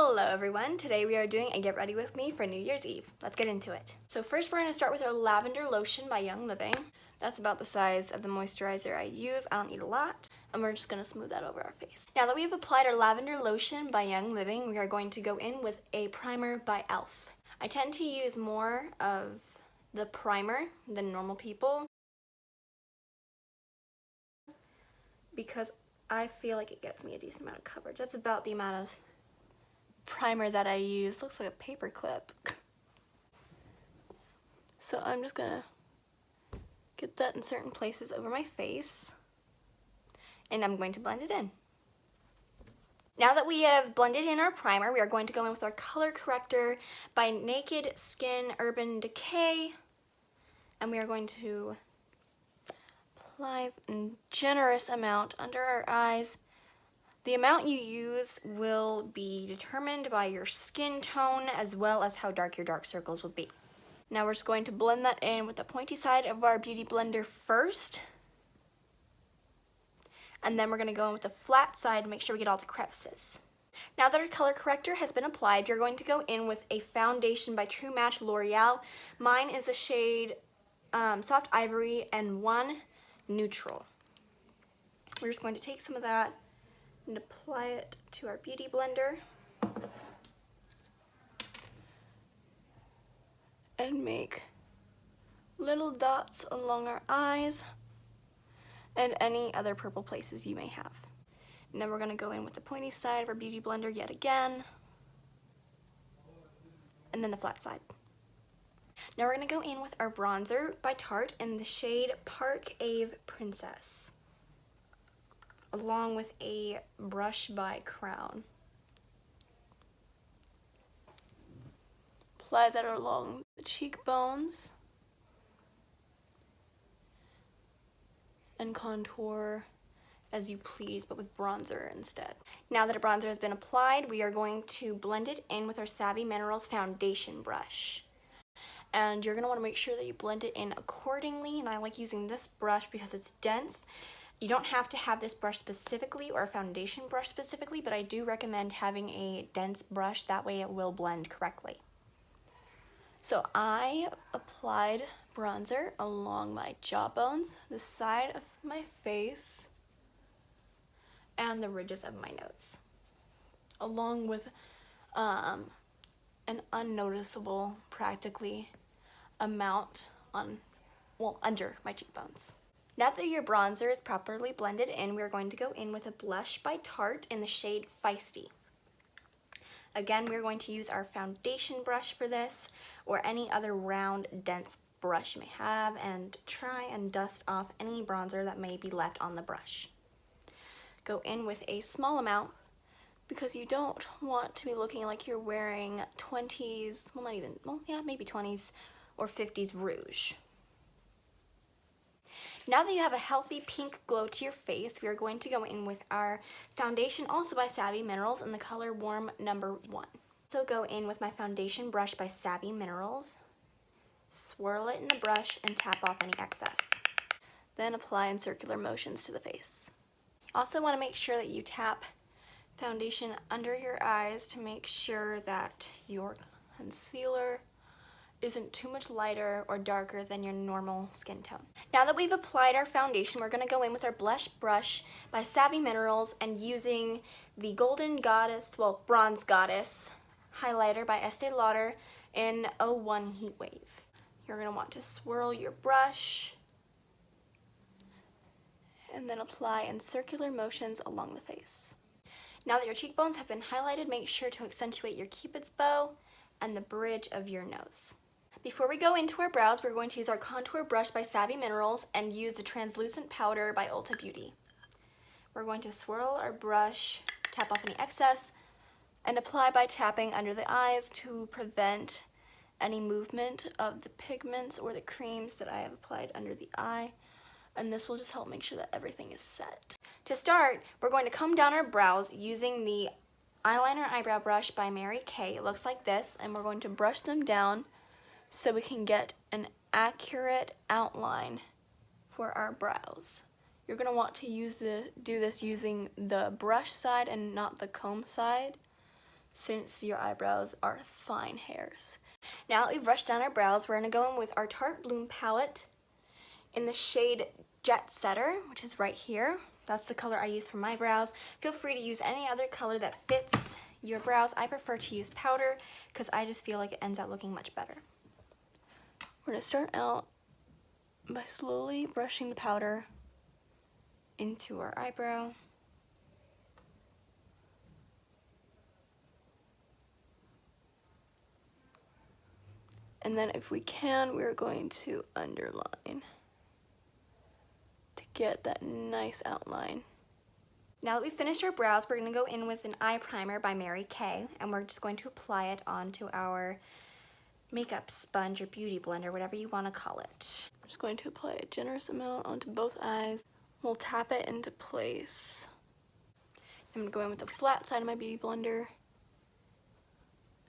Hello everyone, today we are doing a get ready with me for New Year's Eve. Let's get into it. So first we're going to start with our lavender lotion by Young Living. That's about the size of the moisturizer I use. I don't need a lot. And we're just going to smooth that over our face. Now that we have applied our lavender lotion by Young Living, we are going to go in with a primer by e.l.f. I tend to use more of the primer than normal people because I feel like it gets me a decent amount of coverage. That's about the amount of primer that I use. Looks like a paper clip. So I'm just gonna get that in certain places over my face and I'm going to blend it in. Now that we have blended in our primer, we are going to go in with our color corrector by Naked Skin Urban Decay, and we are going to apply a generous amount under our eyes. The amount you use will be determined by your skin tone as well as how dark your dark circles will be. Now we're just going to blend that in with the pointy side of our beauty blender first. And then we're going to go in with the flat side to make sure we get all the crevices. Now that our color corrector has been applied, you're going to go in with a foundation by True Match L'Oreal. Mine is a shade Soft Ivory and 1 Neutral. We're just going to take some of that and apply it to our beauty blender and make little dots along our eyes and any other purple places you may have. And then we're going to go in with the pointy side of our beauty blender yet again, and then the flat side. Now we're going to go in with our bronzer by Tarte in the shade Park Ave Princess, along with a brush by Crown. Apply that along the cheekbones and contour as you please, but with bronzer instead. Now that a bronzer has been applied, we are going to blend it in with our Savvy Minerals foundation brush. And you're going to want to make sure that you blend it in accordingly, and I like using this brush because it's dense. You don't have to have this brush specifically or a foundation brush specifically, but I do recommend having a dense brush, that way it will blend correctly. So I applied bronzer along my jawbones, the side of my face, and the ridges of my nose, along with an unnoticeable, practically, amount under my cheekbones. Now that your bronzer is properly blended in, we are going to go in with a blush by Tarte in the shade Feisty. Again, we're going to use our foundation brush for this, or any other round, dense brush you may have, and try and dust off any bronzer that may be left on the brush. Go in with a small amount because you don't want to be looking like you're wearing 20s, maybe 20s or 50s rouge. Now that you have a healthy pink glow to your face, we are going to go in with our foundation, also by Savvy Minerals, in the color Warm Number 1. So go in with my foundation brush by Savvy Minerals, swirl it in the brush, and tap off any excess. Then apply in circular motions to the face. Also want to make sure that you tap foundation under your eyes to make sure that your concealer isn't too much lighter or darker than your normal skin tone. Now that we've applied our foundation, we're going to go in with our blush brush by Savvy Minerals and using the Golden Goddess, Bronze Goddess highlighter by Estee Lauder in 01 Heat Wave. You're going to want to swirl your brush and then apply in circular motions along the face. Now that your cheekbones have been highlighted, make sure to accentuate your Cupid's bow and the bridge of your nose. Before we go into our brows, we're going to use our contour brush by Savvy Minerals and use the translucent powder by Ulta Beauty. We're going to swirl our brush, tap off any excess, and apply by tapping under the eyes to prevent any movement of the pigments or the creams that I have applied under the eye. And this will just help make sure that everything is set. To start, we're going to comb down our brows using the eyeliner eyebrow brush by Mary Kay. It looks like this, and we're going to brush them down so we can get an accurate outline for our brows. You're going to want to do this using the brush side and not the comb side, since your eyebrows are fine hairs. Now that we've brushed down our brows, we're going to go in with our Tarte Bloom palette in the shade Jet Setter, which is right here. That's the color I use for my brows. Feel free to use any other color that fits your brows. I prefer to use powder because I just feel like it ends up looking much better. We're going to start out by slowly brushing the powder into our eyebrow. And then if we can, we're going to underline to get that nice outline. Now that we've finished our brows, we're going to go in with an eye primer by Mary Kay, and we're just going to apply it onto our makeup sponge or beauty blender, whatever you want to call it. I'm just going to apply a generous amount onto both eyes. We'll tap it into place. I'm going to go in with the flat side of my beauty blender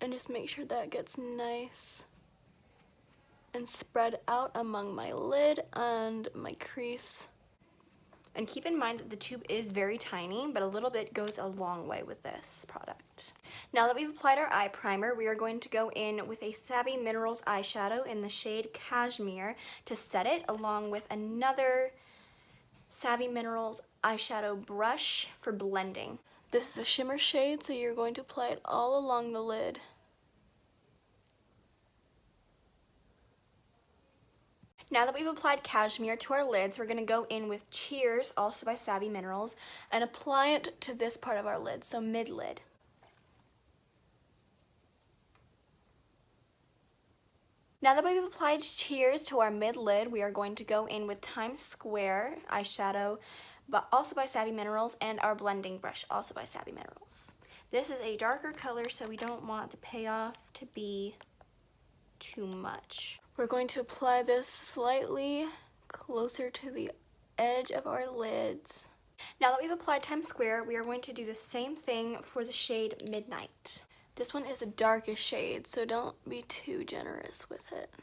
and just make sure that gets nice and spread out among my lid and my crease. And keep in mind that the tube is very tiny, but a little bit goes a long way with this product. Now that we've applied our eye primer, we are going to go in with a Savvy Minerals eyeshadow in the shade Cashmere to set it, along with another Savvy Minerals eyeshadow brush for blending. This is a shimmer shade, so you're going to apply it all along the lid. Now that we've applied Cashmere to our lids, we're going to go in with Cheers, also by Savvy Minerals, and apply it to this part of our lid, so mid-lid. Now that we've applied Cheers to our mid-lid, we are going to go in with Times Square eyeshadow, but also by Savvy Minerals, and our blending brush, also by Savvy Minerals. This is a darker color, so we don't want the payoff to be too much. We're going to apply this slightly closer to the edge of our lids. Now that we've applied Times Square, we are going to do the same thing for the shade Midnight. This one is the darkest shade, so don't be too generous with it.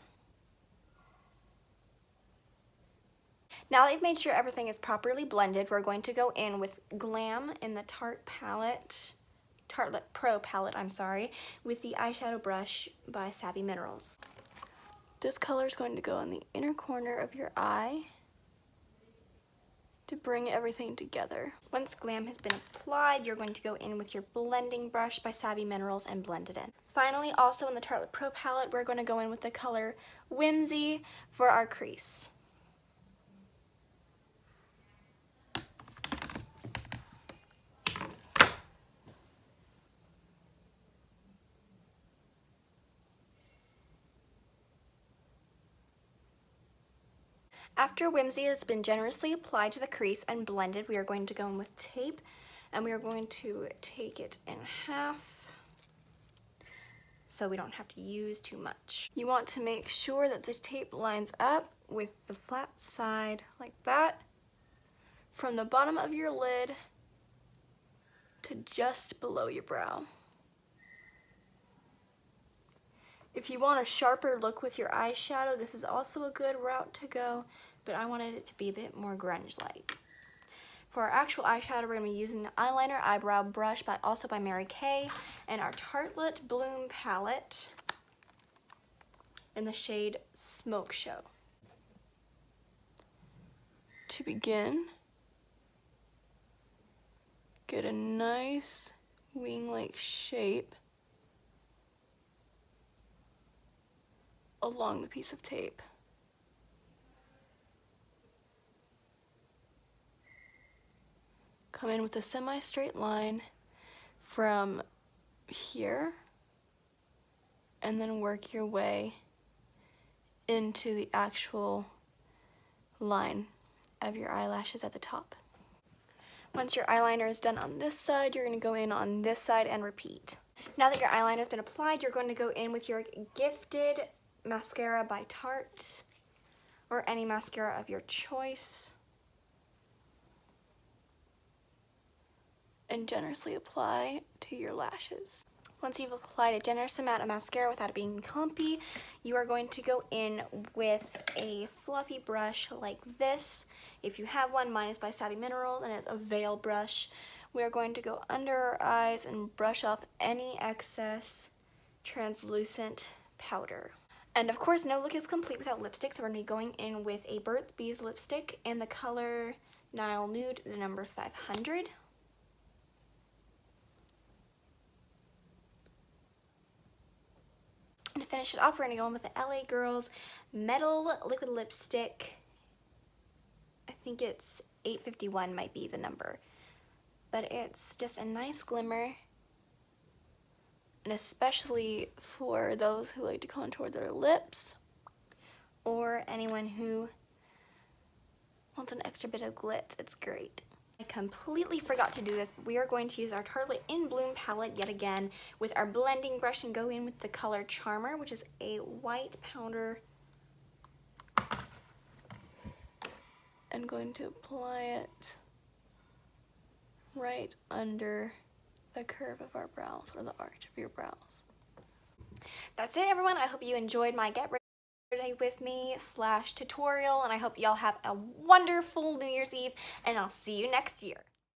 Now that you've made sure everything is properly blended, we're going to go in with Glam in the Tarte Pro palette, with the eyeshadow brush by Savvy Minerals. This color is going to go in the inner corner of your eye to bring everything together. Once Glam has been applied, you're going to go in with your blending brush by Savvy Minerals and blend it in. Finally, also in the Tarte Pro palette, we're going to go in with the color Whimsy for our crease. After Whimsy has been generously applied to the crease and blended, we are going to go in with tape, and we are going to take it in half so we don't have to use too much. You want to make sure that the tape lines up with the flat side like that, from the bottom of your lid to just below your brow. If you want a sharper look with your eyeshadow, this is also a good route to go, but I wanted it to be a bit more grunge-like. For our actual eyeshadow, we're going to be using the eyeliner eyebrow brush also by Mary Kay, and our Tartelette Bloom palette in the shade Smoke Show. To begin, get a nice wing-like shape along the piece of tape. Come in with a semi-straight line from here and then work your way into the actual line of your eyelashes at the top. Once your eyeliner is done on this side, you're going to go in on this side and repeat. Now that your eyeliner has been applied, you're going to go in with your Gifted mascara by Tarte, or any mascara of your choice, and generously apply to your lashes. Once you've applied a generous amount of mascara without it being clumpy, you are going to go in with a fluffy brush like this. If you have one, mine is by Savvy Minerals and it's a veil brush We are going to go under our eyes and brush off any excess translucent powder. And of course, no look is complete without lipstick, so we're going to be going in with a Burt's Bees lipstick in the color Nile Nude, the number 500. And to finish it off, we're going to go in with the LA Girls Metal Liquid Lipstick. I think it's 851 might be the number. But it's just a nice glimmer. And especially for those who like to contour their lips, or anyone who wants an extra bit of glitz, it's great. I completely forgot to do this. We are going to use our Tartelette in Bloom palette yet again with our blending brush and go in with the color Charmer, which is a white powder. I'm going to apply it right under the curve of our brows, or the arch of your brows. That's it, everyone. I hope you enjoyed my Get Ready With Me / tutorial, and I hope y'all have a wonderful New Year's Eve, and I'll see you next year.